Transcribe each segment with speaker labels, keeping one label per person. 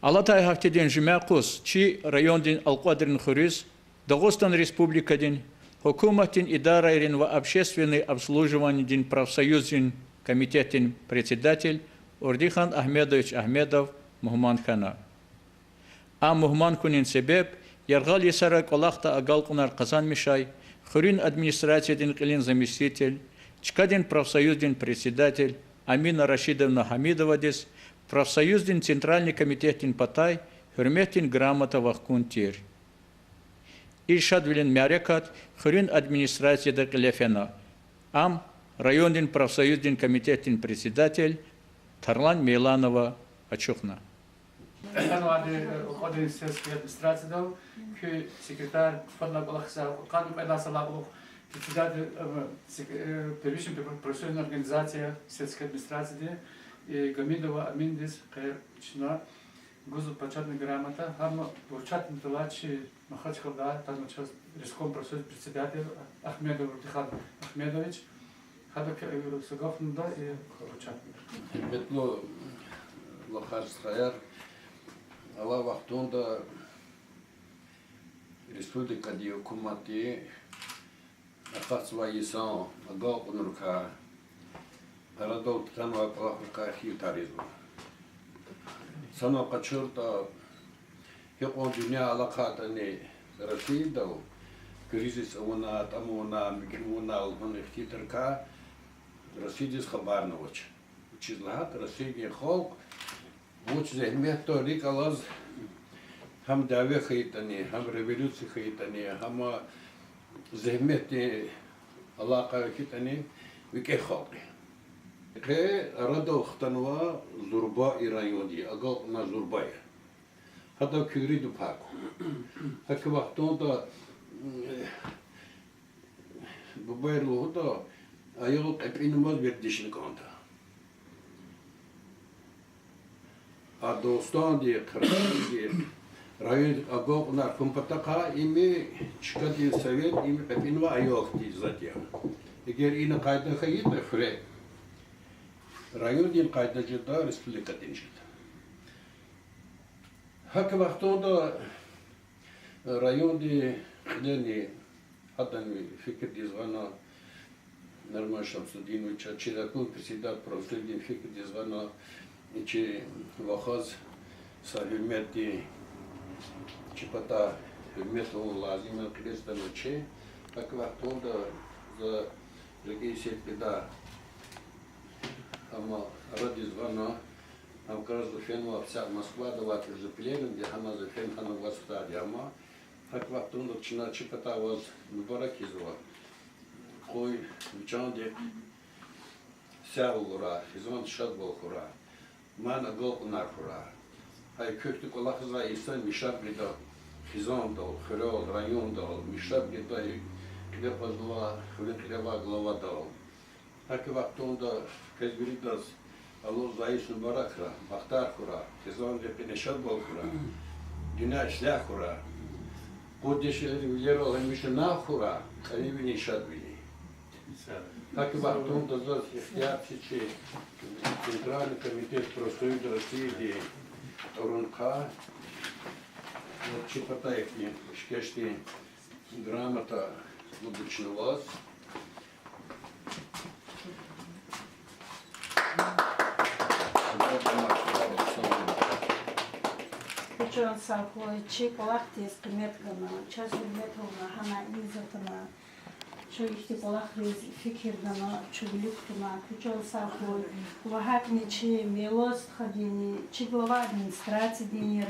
Speaker 1: Алатай хафтеден жумякус, чи райондин алквадрин хурис, Дагостан республикадин, Хукуматин идарайрин ва общественный обслуживание дин профсоюзин комитетин председатель Ордихан Ахмедович Ахмедов Мухманхана. А Мухманкунин себеп, Яргал Есара Колахта Агалкунар Казан Мишай, Хурин администрациядин Килин заместитель, Чкадин профсоюздин председатель, Амина Рашидовна Хамидова дис, профсоюздин центральный комитетин Патай, Хурметтин грамота Вахкун Тир. Ильшад Вилин Мярекат, Хурин администрацияда Килефена, Ам райондин профсоюздин комитетин председатель, Тарлан Мейланова Ачухна.
Speaker 2: Один сельской администрации дал, секретарь фонда Балахса, Кану Пайдасалабов, председатель первичной профессиональной организации сельской администрации, и Гамидова Аминдис, Кайрчина, Гузу Пачатная грамота, Хама Бурчатный Талачи, Махачхалда, там сейчас риском профессиональный председатель Ахмедов Рутихан Ахмедович, Хадак Сагафнда и Бурчатный.
Speaker 3: Бетло Лохарскаяр. Ала вахтонда республика ди хукумати ахатсва исан агал унурка арадол танва плахурка хитаризм сана качурта хекон дюня алакатани расидал кризис уна тамуна мигруна албан хитарка расидис хабарнович учизлахат расиди холк Лучше займет то рикалаз, хам даве хейтани, хам революции хейтани, хам займет алака хейтани, вике халки. Ке радо хтанва зурба и райони, агал на зурбая. Хата кюри ду паку. Хак вахтонда бубайрлу хода, айол эпинумаз вердишин конта. А достан ди красивый район агол на компатака ими чкади совет ими пепинва айохти затя. Егер ина кайда хайт фре район дин кайда жида республика динжит. Хак вахтода район ди хлени хатан фикр дизвана Норман Шамсудинович Чиракун председатель профсоюзный фикр дизвана Чи вахаз сахилмети чипата хилмету лазима крестануче, как вахтонда за регистрация педа, ама ради звана, ам каждый фен вся Москва давать уже пленен, где ама за фен хана властади, ама как вахтонда чина чипата воз мбаракизва, кой вчанде сяулура, изван шадболхура. Мана гол нархура. Ай köktük Allah kızla insan mişap gida хизон дал, хрел район дал, mişap gida kide fazla хрен крева глава дал. Так и вахтонда кезбиридас Allah zayıfın barakra, baktar kura, хизон де пенешат бол кура, dünya işler kura. Kodeşleri yer olan mişe na kura, kani bini şad bini. Так и вахтонда за ихтияр чичи Центральный комитет профсоюза России Орунка, вот чипатайки, шкешти грамота обычно вас.
Speaker 4: Причем сахой чипалахти с приметками, час приметками, хана изотана. Что их полахли фикирдана, что великтума, причем сахой, вахатни чи мелос ходини, чи глава администрации дини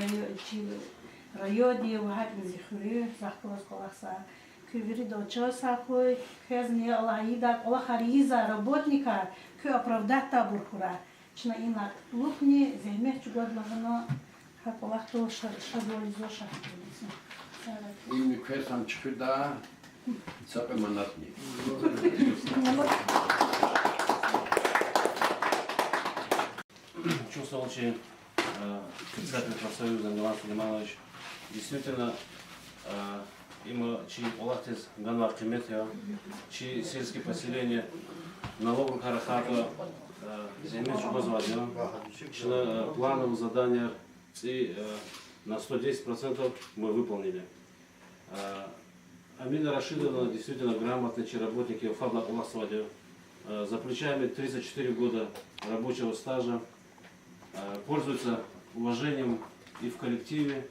Speaker 4: райоди, вахатни зихури, захколос коласа, кювери до чего сахой, хезни алаида, алахариза работника, кю оправдать табурхура, чна инак лухни, займех чугодлагано, как полахтол шадолизо шахтолизо.
Speaker 3: Именно квесам чфида. Цапе манатни.
Speaker 5: Чувствовал, что председатель профсоюза Милан Сулейманович действительно има чи олахтес ганвар киметия, чи сельские поселения налогу харахата землю чугозвадина, чи на плановое задание и на 110% мы выполнили. Амина Рашидовна действительно грамотный работник Фадла Уласвади. За плечами 34 года рабочего стажа, пользуется уважением и в коллективе,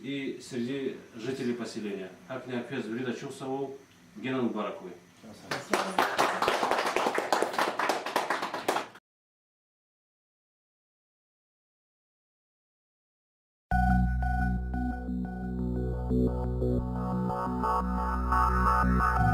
Speaker 5: и среди жителей поселения. Акне Аквез Врида Чусову, Генан Баракуй.
Speaker 6: Mama.